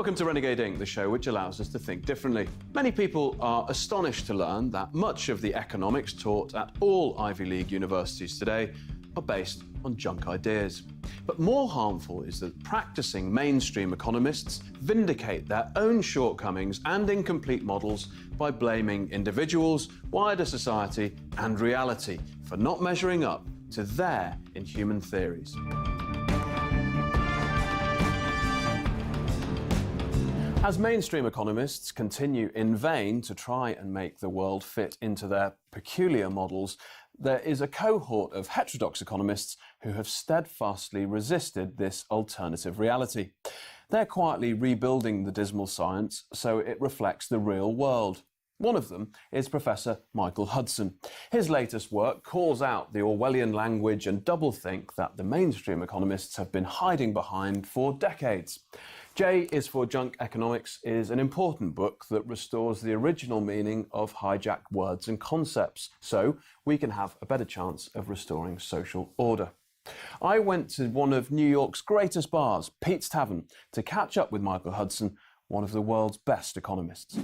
Welcome to Renegade Inc., the show which allows us to think differently. Many people are astonished to learn that much of the economics taught at all Ivy League universities today are based on junk ideas. But more harmful is that practicing mainstream economists vindicate their own shortcomings and incomplete models by blaming individuals, wider society, and reality for not measuring up to their inhuman theories. As mainstream economists continue in vain to try and make the world fit into their peculiar models, there is a cohort of heterodox economists who have steadfastly resisted this alternative reality. They're quietly rebuilding the dismal science so it reflects the real world. One of them is Professor Michael Hudson. His latest work calls out the Orwellian language and doublethink that the mainstream economists have been hiding behind for decades. J is for Junk Economics is an important book that restores the original meaning of hijacked words and concepts, so we can have a better chance of restoring social order. I went to one of New York's greatest bars, Pete's Tavern, to catch up with Michael Hudson, one of the world's best economists.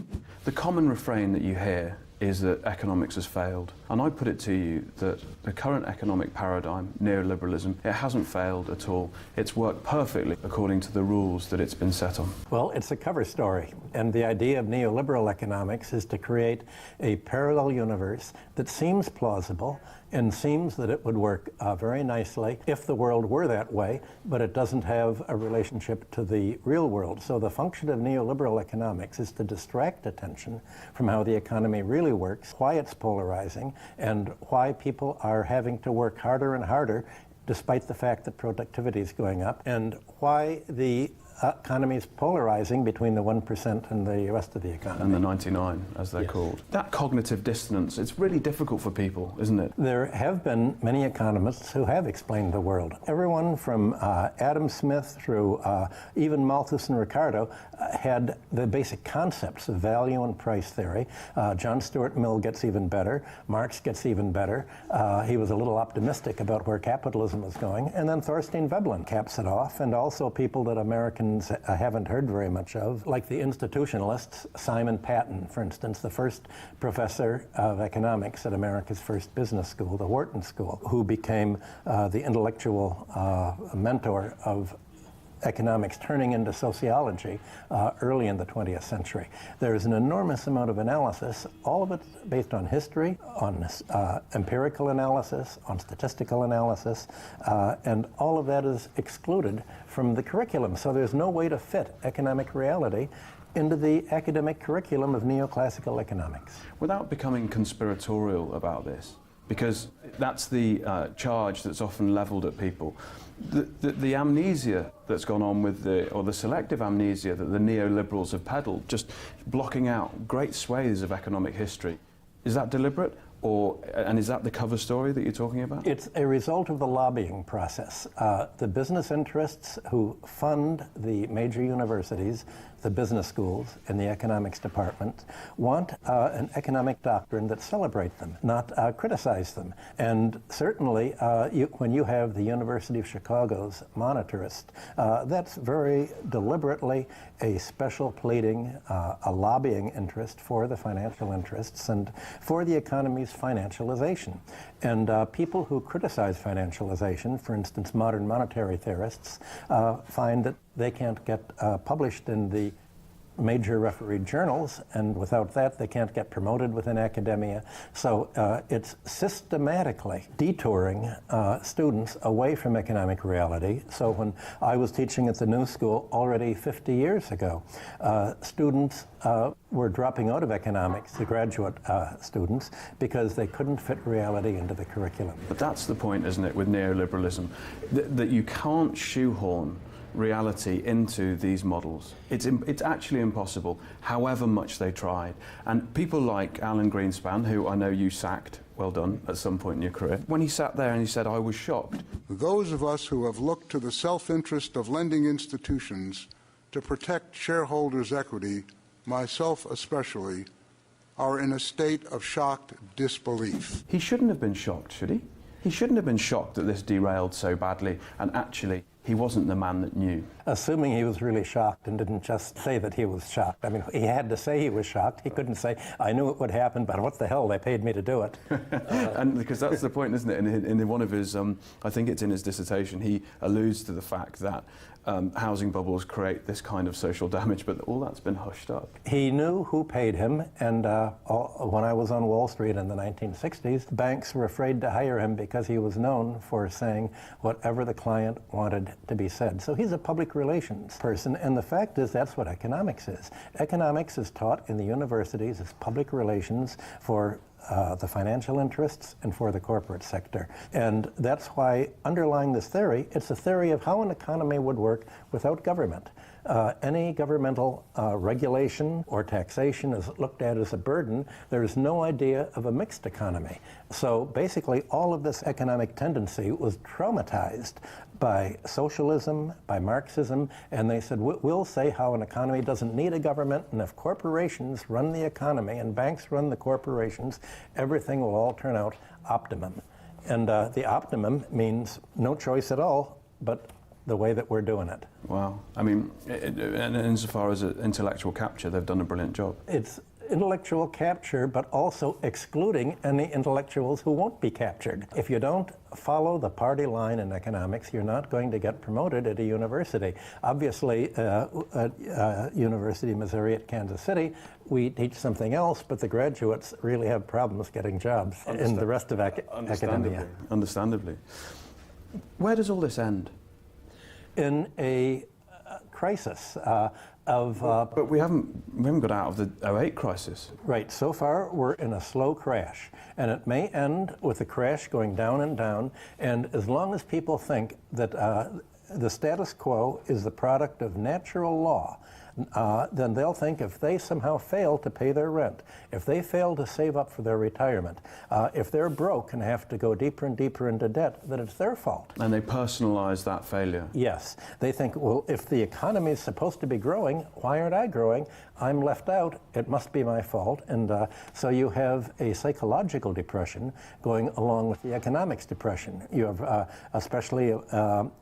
The common refrain that you hear is that economics has failed. And I put it to you that the current economic paradigm, neoliberalism, it hasn't failed at all. It's worked perfectly according to the rules that it's been set on. Well, it's a cover story. And the idea of neoliberal economics is to create a parallel universe that seems plausible and seems that it would work very nicely if the world were that way, but it doesn't have a relationship to the real world. So the function of neoliberal economics is to distract attention from how the economy really works, why it's polarizing, and why people are having to work harder and harder despite the fact that productivity is going up, and why the economy is polarizing between the 1% and the rest of the economy. And the 99, as they're called. That cognitive dissonance, it's really difficult for people, isn't it? There have been many economists who have explained the world. Everyone from Adam Smith through even Malthus and Ricardo had the basic concepts of value and price theory. John Stuart Mill gets even better. Marx gets even better. He was a little optimistic about where capitalism was going. And then Thorstein Veblen caps it off, and also people that Americans haven't heard very much of, like the institutionalists, Simon Patton, for instance, the first professor of economics at America's first business school, the Wharton School, who became the intellectual mentor of economics turning into sociology early in the 20th century. There is an enormous amount of analysis, all of it based on history, on empirical analysis, on statistical analysis, and all of that is excluded from the curriculum. So there's no way to fit economic reality into the academic curriculum of neoclassical economics. Without becoming conspiratorial about this, because that's the charge that's often leveled at people. The amnesia that's gone on with the selective amnesia that the neoliberals have peddled, just blocking out great swathes of economic history, is that deliberate? And is that the cover story that you're talking about? It's a result of the lobbying process. The business interests who fund the major universities, the business schools, and the economics department want an economic doctrine that celebrates them, not criticize them. And certainly, when you have the University of Chicago's monetarist, that's very deliberately a special pleading, a lobbying interest for the financial interests and for the economy's financialization. And people who criticize financialization, for instance, modern monetary theorists, find that they can't get published in the major refereed journals, and without that they can't get promoted within academia. So it's systematically detouring students away from economic reality. So when I was teaching at the New School already 50 years ago, students were dropping out of economics, the graduate students, because they couldn't fit reality into the curriculum. But that's the point, isn't it, with neoliberalism, that you can't shoehorn reality into these models. It's actually impossible, however much they tried. And people like Alan Greenspan, who I know you sacked, well done, at some point in your career, when he sat there and he said, I was shocked. Those of us who have looked to the self-interest of lending institutions to protect shareholders' equity, myself especially, are in a state of shocked disbelief. He shouldn't have been shocked, should he? He shouldn't have been shocked that this derailed so badly, and actually he wasn't the man that knew. Assuming he was really shocked and didn't just say that he was shocked. I mean, he had to say he was shocked. He couldn't say, I knew it would happen, but what the hell, they paid me to do it. And because that's the point, isn't it? In one of his, I think it's in his dissertation, he alludes to the fact that housing bubbles create this kind of social damage, but all that's been hushed up. He knew who paid him, and when I was on Wall Street in the 1960s, banks were afraid to hire him because he was known for saying whatever the client wanted to be said. So he's a public relations person, and the fact is that's what economics is. Economics is taught in the universities as public relations for the financial interests and for the corporate sector. And that's why underlying this theory, it's a theory of how an economy would work without government. Any governmental regulation or taxation is looked at as a burden. There's no idea of a mixed economy. So basically all of this economic tendency was traumatized by socialism, by Marxism, and they said, we'll say how an economy doesn't need a government, and if corporations run the economy and banks run the corporations, everything will all turn out optimum. And the optimum means no choice at all, but the way that we're doing it. Wow. I mean, and insofar as intellectual capture, they've done a brilliant job. It's intellectual capture, but also excluding any intellectuals who won't be captured. If you don't follow the party line in economics, you're not going to get promoted at a university. Obviously, at University of Missouri at Kansas City, we teach something else, but the graduates really have problems getting jobs in the rest of academia. Understandably. Where does all this end? In a crisis but we haven't got out of the 2008 crisis. Right. So far, we're in a slow crash, and it may end with the crash going down and down. And as long as people think that the status quo is the product of natural law, then they'll think if they somehow fail to pay their rent, if they fail to save up for their retirement, if they're broke and have to go deeper and deeper into debt, that it's their fault. And they personalize that failure. Yes. They think, well, if the economy is supposed to be growing, why aren't I growing? I'm left out. It must be my fault. And so you have a psychological depression going along with the economics depression. You have, especially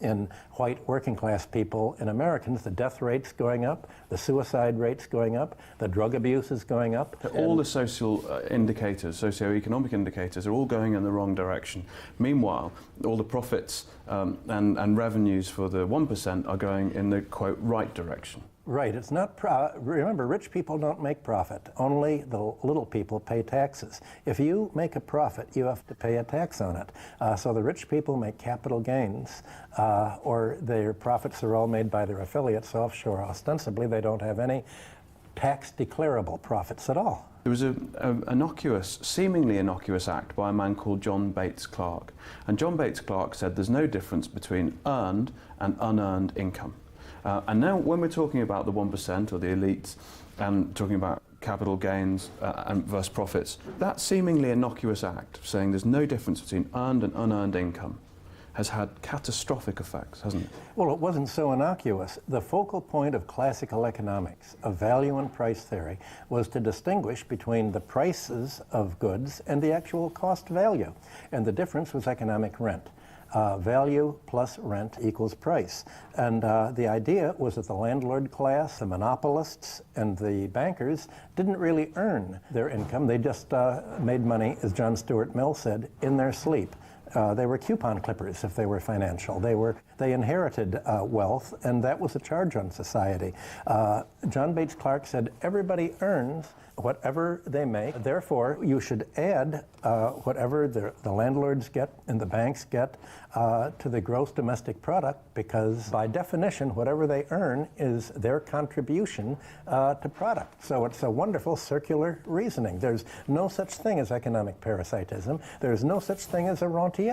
in white working class people and Americans, the death rate's going up, the suicide rate's going up, the drug abuse is going up. All the social indicators, socioeconomic indicators, are all going in the wrong direction. Meanwhile, all the profits and revenues for the 1% are going in the, quote, right direction. Right. It's not. Remember, rich people don't make profit. Only the little people pay taxes. If you make a profit, you have to pay a tax on it. So the rich people make capital gains, or their profits are all made by their affiliates offshore. Ostensibly, they don't have any tax declarable profits at all. There was an innocuous, seemingly innocuous act by a man called John Bates Clark. And John Bates Clark said there's no difference between earned and unearned income. And now when we're talking about the 1% or the elites and talking about capital gains and versus profits, that seemingly innocuous act of saying there's no difference between earned and unearned income has had catastrophic effects, hasn't it? Well, it wasn't so innocuous. The focal point of classical economics, of value and price theory, was to distinguish between the prices of goods and the actual cost value. And the difference was economic rent. Value plus rent equals price. And the idea was that the landlord class, the monopolists, and the bankers didn't really earn their income. They just made money, as John Stuart Mill said, in their sleep. They were coupon clippers if they were financial. They inherited wealth, and that was a charge on society. John Bates Clark said everybody earns whatever they make. Therefore, you should add whatever the landlords get and the banks get to the gross domestic product, because by definition, whatever they earn is their contribution to product. So it's a wonderful circular reasoning. There's no such thing as economic parasitism. There's no such thing as a rentier.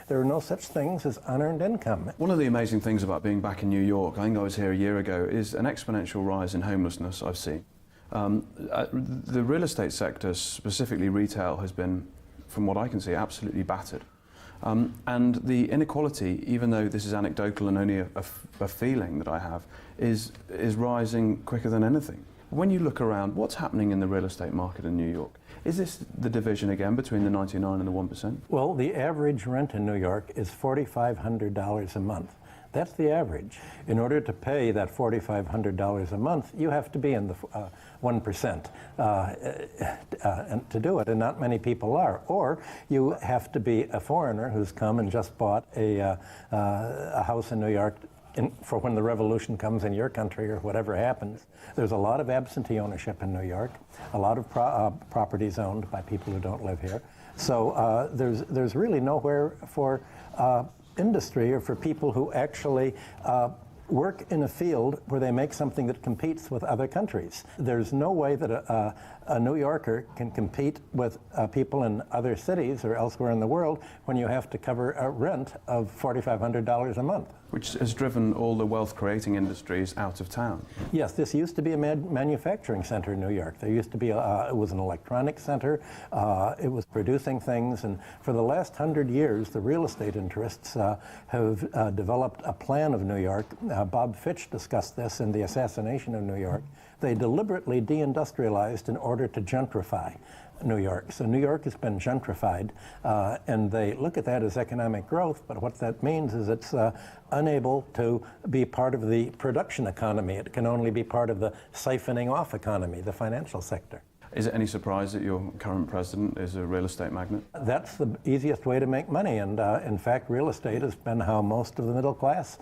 There are no such things as unearned income. One of the amazing things about being back in New York, I think I was here a year ago, is an exponential rise in homelessness I've seen. The real estate sector, specifically retail, has been, from what I can see, absolutely battered. And the inequality, even though this is anecdotal and only a feeling that I have, is rising quicker than anything. When you look around, what's happening in the real estate market in New York? Is this the division again between the 99 and the 1%? Well, the average rent in New York is $4,500 a month. That's the average. In order to pay that $4,500 a month, you have to be in the 1% and to do it, and not many people are. Or you have to be a foreigner who's come and just bought a house in New York for when the revolution comes in your country or whatever happens. There's a lot of absentee ownership in New York, a lot of properties owned by people who don't live here. So there's really nowhere for industry or for people who actually work in a field where they make something that competes with other countries. There's no way that a New Yorker can compete with people in other cities or elsewhere in the world when you have to cover a rent of $4,500 a month. Which has driven all the wealth-creating industries out of town. Yes, this used to be a manufacturing center in New York. There used to be, it was an electronics center. It was producing things, and for the last 100 years, the real estate interests have developed a plan of New York. Bob Fitch discussed this in The Assassination of New York. They deliberately deindustrialized in order to gentrify New York. So New York has been gentrified, and they look at that as economic growth, but what that means is it's unable to be part of the production economy. It can only be part of the siphoning off economy, the financial sector. Is it any surprise that your current president is a real estate magnate? That's the easiest way to make money, and in fact, real estate has been how most of the middle class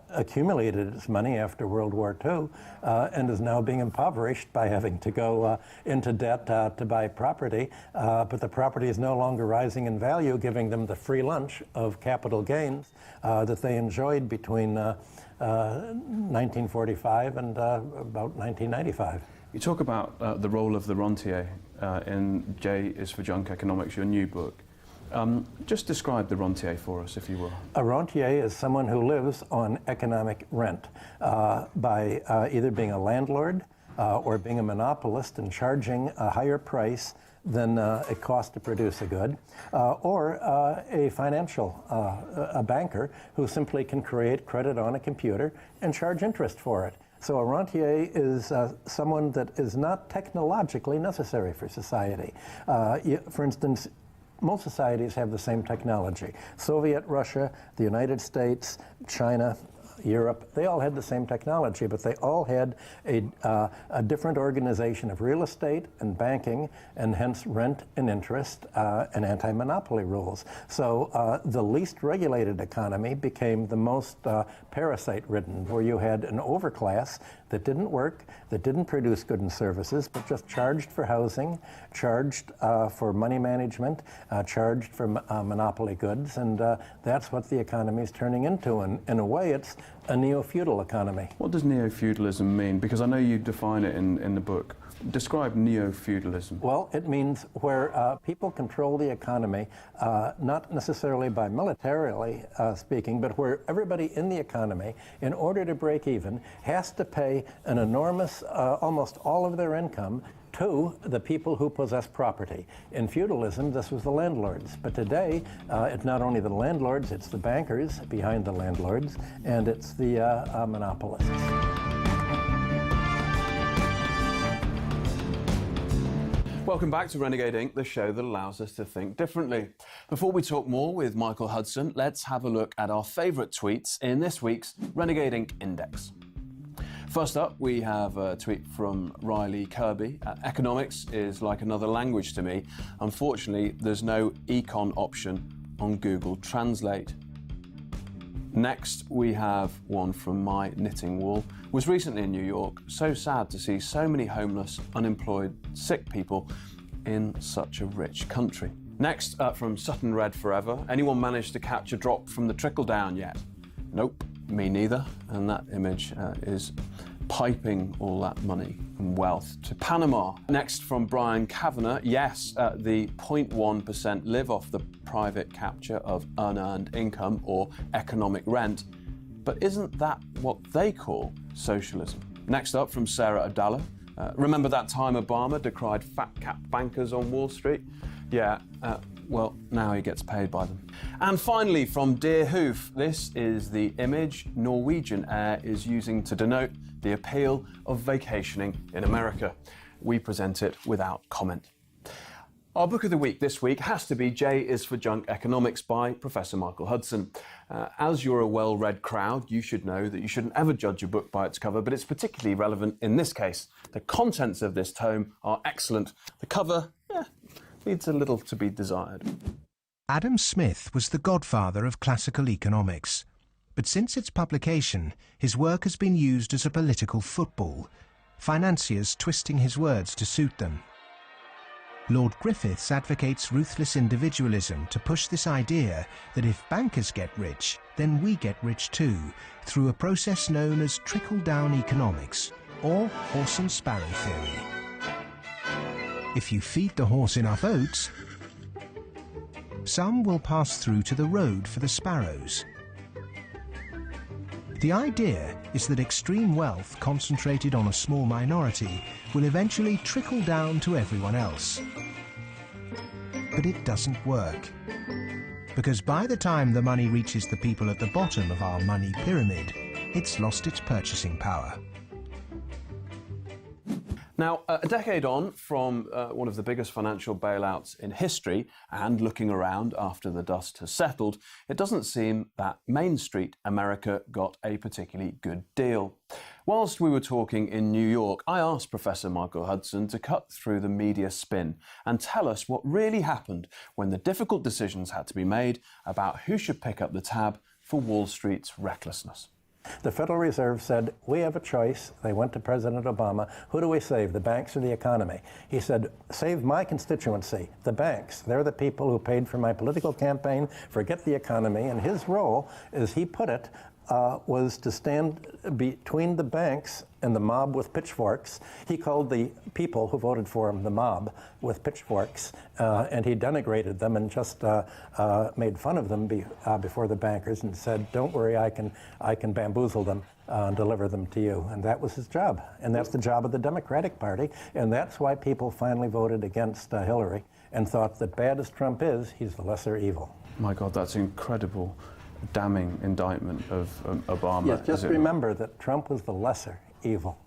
accumulated its money after World War II, and is now being impoverished by having to go into debt to buy property, but the property is no longer rising in value, giving them the free lunch of capital gains that they enjoyed between 1945 and about 1995. You talk about the role of the rentier in J is for Junk Economics, your new book. Just describe the rentier for us, if you will. A rentier is someone who lives on economic rent by either being a landlord or being a monopolist and charging a higher price than it costs to produce a good, or a financial, a banker who simply can create credit on a computer and charge interest for it. So a rentier is someone that is not technologically necessary for society. For instance, most societies have the same technology. Soviet Russia, the United States, China, Europe, they all had the same technology, but they all had a different organization of real estate and banking, and hence rent and interest and anti-monopoly rules. So the least regulated economy became the most parasite-ridden, where you had an overclass that didn't work, that didn't produce goods and services, but just charged for housing, charged for money management, charged for monopoly goods, and that's what the economy is turning into. And in a way, it's a neo-feudal economy. What does neo-feudalism mean? Because I know you define it in the book. Describe neo-feudalism. Well, it means where people control the economy, not necessarily by militarily speaking, but where everybody in the economy, in order to break even, has to pay an enormous, almost all of their income to the people who possess property. In feudalism, this was the landlords. But today, it's not only the landlords, it's the bankers behind the landlords, and it's the monopolists. Welcome back to Renegade Inc., the show that allows us to think differently. Before we talk more with Michael Hudson, let's have a look at our favourite tweets in this week's Renegade Inc. Index. First up, we have a tweet from Riley Kirby. Economics is like another language to me. Unfortunately, there's no econ option on Google Translate. Next, we have one from My Knitting Wall. Was recently in New York. So sad to see so many homeless, unemployed, sick people in such a rich country. Next, from Sutton Red Forever. Anyone managed to catch a drop from the trickle down yet? Nope, me neither. And that image is piping all that money and wealth to Panama. Next, from Brian Kavanagh. Yes, the 0.1% live off the private capture of unearned income or economic rent. But isn't that what they call socialism? Next up, from Sarah Abdallah. Remember that time Obama decried fat-cap bankers on Wall Street? Yeah, well, now he gets paid by them. And finally, from Dear Hoof, this is the image Norwegian Air is using to denote the appeal of vacationing in America. We present it without comment. Our book of the week this week has to be J is for Junk Economics by Professor Michael Hudson. As you're a well-read crowd, you should know that you shouldn't ever judge a book by its cover, but it's particularly relevant in this case. The contents of this tome are excellent. The cover, leaves a little to be desired. Adam Smith was the godfather of classical economics, but since its publication, his work has been used as a political football, financiers twisting his words to suit them. Lord Griffiths advocates ruthless individualism to push this idea that if bankers get rich, then we get rich too, through a process known as trickle-down economics, or horse and sparrow theory. If you feed the horse enough oats, some will pass through to the road for the sparrows. The idea is that extreme wealth concentrated on a small minority will eventually trickle down to everyone else. But it doesn't work. Because by the time the money reaches the people at the bottom of our money pyramid, it's lost its purchasing power. Now, a decade on from one of the biggest financial bailouts in history, and looking around after the dust has settled, it doesn't seem that Main Street America got a particularly good deal. Whilst we were talking in New York, I asked Professor Michael Hudson to cut through the media spin and tell us what really happened when the difficult decisions had to be made about who should pick up the tab for Wall Street's recklessness. The Federal Reserve said, we have a choice. They went to President Obama. Who do we save, the banks or the economy? He said, save my constituency, the banks. They're the people who paid for my political campaign. Forget the economy. And his role, as he put it, was to stand between the banks and the mob with pitchforks. He called the people who voted for him the mob with pitchforks, and he denigrated them and just made fun of them before the bankers and said, don't worry, I can bamboozle them and deliver them to you. And that was his job. And that's the job of the Democratic Party. And that's why people finally voted against Hillary and thought that bad as Trump is, he's the lesser evil. My God, that's incredible. Damning indictment of Obama. Yes, just remember that Trump was the lesser evil.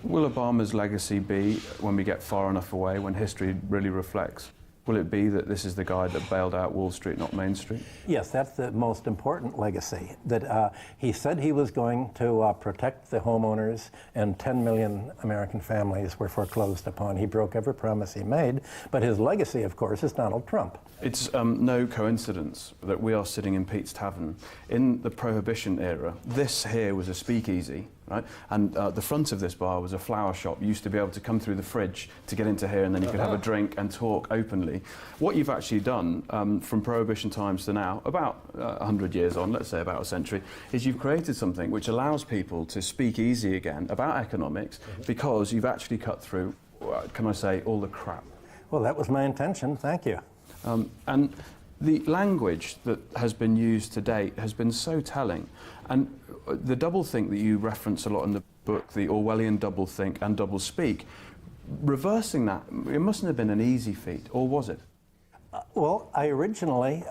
Will Obama's legacy be, when we get far enough away, when history really reflects, will it be that this is the guy that bailed out Wall Street, not Main Street? Yes, that's the most important legacy, that he said he was going to protect the homeowners, and 10 million American families were foreclosed upon. He broke every promise he made, but his legacy, of course, is Donald Trump. It's no coincidence that we are sitting in Pete's Tavern. In the Prohibition era, this here was a speakeasy, right? And the front of this bar was a flower shop. You used to be able to come through the fridge to get into here, and then you could have a drink and talk openly. What you've actually done from Prohibition times to now, about 100 years on, let's say about a century, is you've created something which allows people to speak easy again about economics, because you've actually cut through, can I say, all the crap. Well, that was my intention. Thank you. And the language that has been used to date has been so telling. And the doublethink that you reference a lot in the book, the Orwellian doublethink and doublespeak, reversing that, it mustn't have been an easy feat, or was it? Well, I originally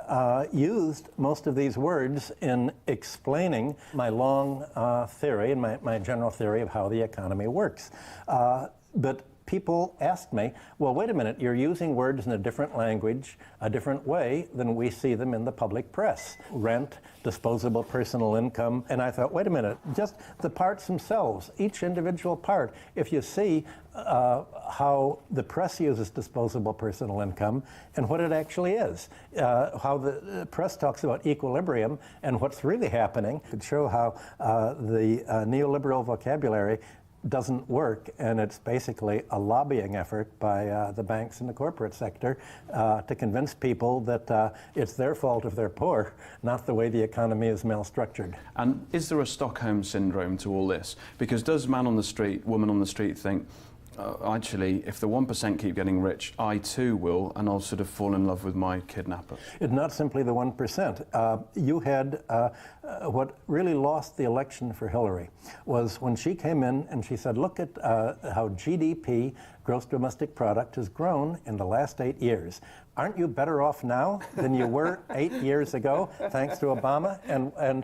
used most of these words in explaining my long theory and my general theory of how the economy works. But people asked me, well, wait a minute, you're using words in a different language, a different way than we see them in the public press. Rent, disposable personal income. And I thought, wait a minute, just the parts themselves, each individual part. If you see how the press uses disposable personal income and what it actually is, how the press talks about equilibrium and what's really happening, could show how the neoliberal vocabulary doesn't work, and it's basically a lobbying effort by the banks and the corporate sector to convince people that it's their fault if they're poor, not the way the economy is malstructured. And is there a Stockholm syndrome to all this? Because does man on the street, woman on the street think, actually, if the 1% keep getting rich, I too will, and I'll sort of fall in love with my kidnapper? It's not simply the 1%. You had what really lost the election for Hillary was when she came in and she said, look at how GDP, gross domestic product, has grown in the last 8 years. Aren't you better off now than you were 8 years ago, thanks to Obama? And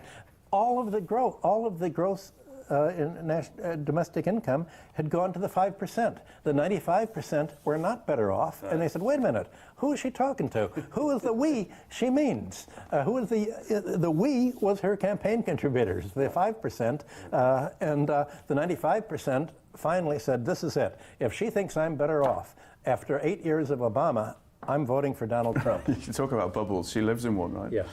all of the growth, all of the gross domestic income had gone to the 5%. The 95% were not better off, and they said, wait a minute, who is she talking to? Who is the we she means? Who is the we was her campaign contributors, the 5%, and the 95% finally said, this is it. If she thinks I'm better off, after 8 years of Obama, I'm voting for Donald Trump. You talk about bubbles. She lives in one, right? Yeah.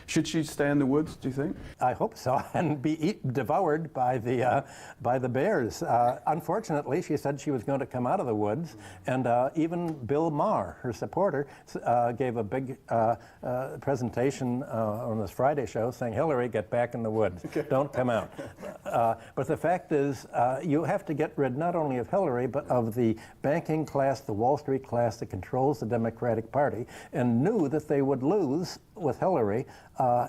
Should she stay in the woods, do you think? I hope so, and be devoured by the bears. Unfortunately, she said she was going to come out of the woods, and even Bill Maher, her supporter, gave a big presentation on this Friday show saying, Hillary, get back in the woods. Don't come out. But the fact is, you have to get rid not only of Hillary, but of the banking class, the Wall Street class that controls the Democratic Party, and knew that they would lose with Hillary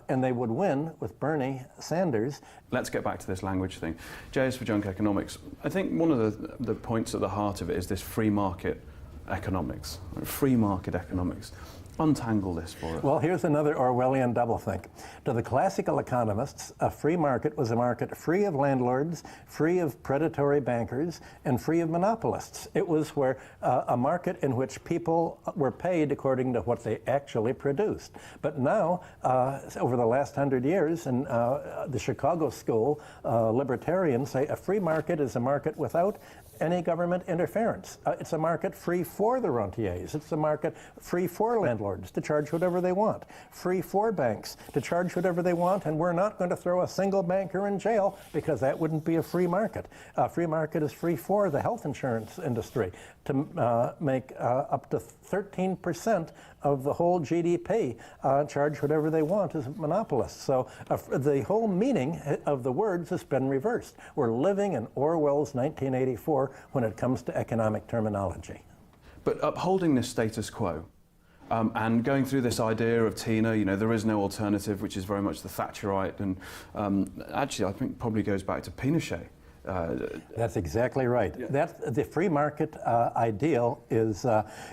and they would win with Bernie Sanders. Let's get back to this language thing. J is for junk economics. I think one of the points at the heart of it is this free market economics. Free market economics. Untangle this for us. Well, here's another Orwellian doublethink. To the classical economists, a free market was a market free of landlords, free of predatory bankers, and free of monopolists. It was where a market in which people were paid according to what they actually produced. But now, over the last 100 years, in the Chicago School, libertarians say a free market is a market without any government interference. It's a market free for the rentiers. It's a market free for landlords to charge whatever they want, free for banks to charge whatever they want, and we're not going to throw a single banker in jail because that wouldn't be a free market. A free market is free for the health insurance industry to make up to 13% of the whole GDP, charge whatever they want as monopolists. So the whole meaning of the words has been reversed. We're living in Orwell's 1984 when it comes to economic terminology. But upholding this status quo and going through this idea of Tina, you know, there is no alternative, which is very much the Thatcherite, and actually I think probably goes back to Pinochet. That's exactly right. Yeah. That's the free market ideal is,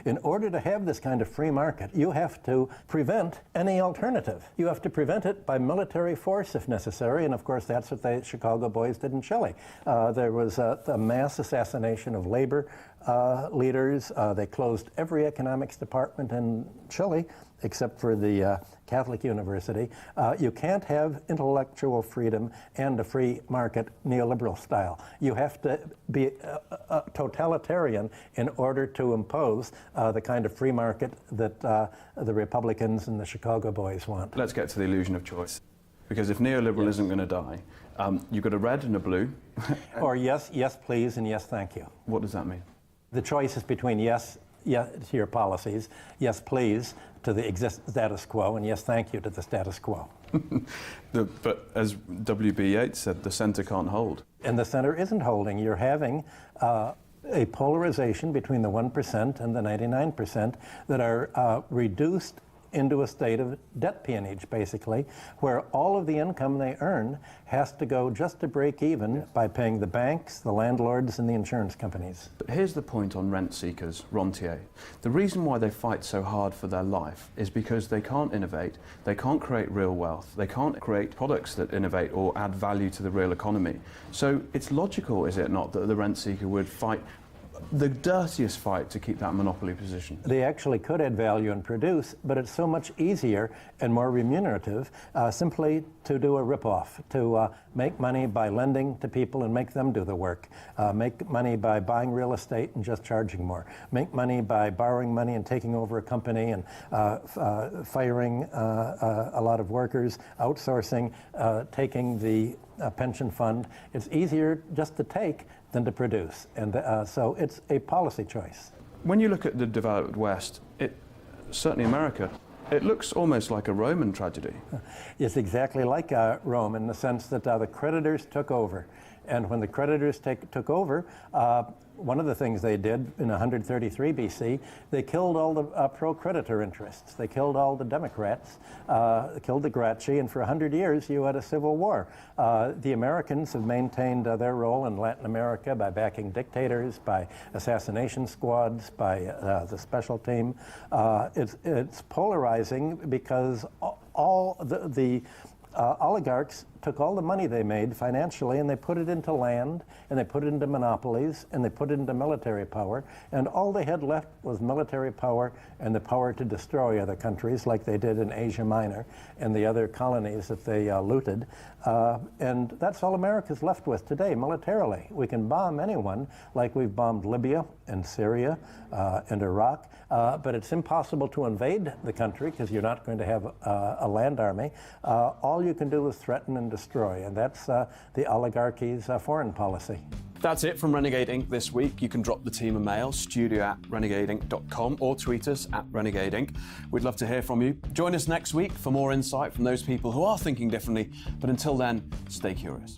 in order to have this kind of free market, you have to prevent any alternative. You have to prevent it by military force if necessary, and of course that's what the Chicago boys did in Chile. There was a mass assassination of labor leaders. They closed every economics department in Chile except for the Catholic University. You can't have intellectual freedom and a free market neoliberal style. You have to be totalitarian in order to impose the kind of free market that the Republicans and the Chicago boys want. Let's get to the illusion of choice. Because if neoliberalism isn't going to die, you've got a red and a blue. Or yes, yes please, and yes thank you. What does that mean? The choice is between yes to your policies, yes please to the status quo, and yes thank you to the status quo. But as W.B. Yeats said, the center can't hold. And the center isn't holding. You're having a polarization between the 1% and the 99% that are reduced into a state of debt peonage, basically, where all of the income they earn has to go just to break even by paying the banks, the landlords, and the insurance companies. But here's the point on rent seekers, rentier. The reason why they fight so hard for their life is because they can't innovate, they can't create real wealth, they can't create products that innovate or add value to the real economy. So it's logical, is it not, that the rent seeker would fight the dirtiest fight to keep that monopoly position? They actually could add value and produce, but it's so much easier and more remunerative simply to do a rip-off, to make money by lending to people and make them do the work, make money by buying real estate and just charging more, make money by borrowing money and taking over a company and firing a lot of workers, outsourcing, taking the pension fund. It's easier just to take than to produce, and so it's a policy choice. When you look at the developed West, certainly America, it looks almost like a Roman tragedy. It's exactly like Rome in the sense that the creditors took over, and when the creditors took over, one of the things they did in 133 BC, they killed all the pro-creditor interests. They killed all the Democrats, killed the Gracchi, and for 100 years you had a civil war. The Americans have maintained their role in Latin America by backing dictators, by assassination squads, by the special team. It's polarizing because all the oligarchs took all the money they made financially and they put it into land, and they put it into monopolies, and they put it into military power, and all they had left was military power and the power to destroy other countries like they did in Asia Minor and the other colonies that they looted. And that's all America's left with today militarily. We can bomb anyone like we've bombed Libya and Syria and Iraq, but it's impossible to invade the country because you're not going to have a land army. All you can do is threaten and destroy, and that's the oligarchy's foreign policy. That's it from Renegade Inc. this week. You can drop the team a mail, studio@renegadeinc.com, or tweet us @Renegade Inc. We'd love to hear from you. Join us next week for more insight from those people who are thinking differently. But until then, stay curious.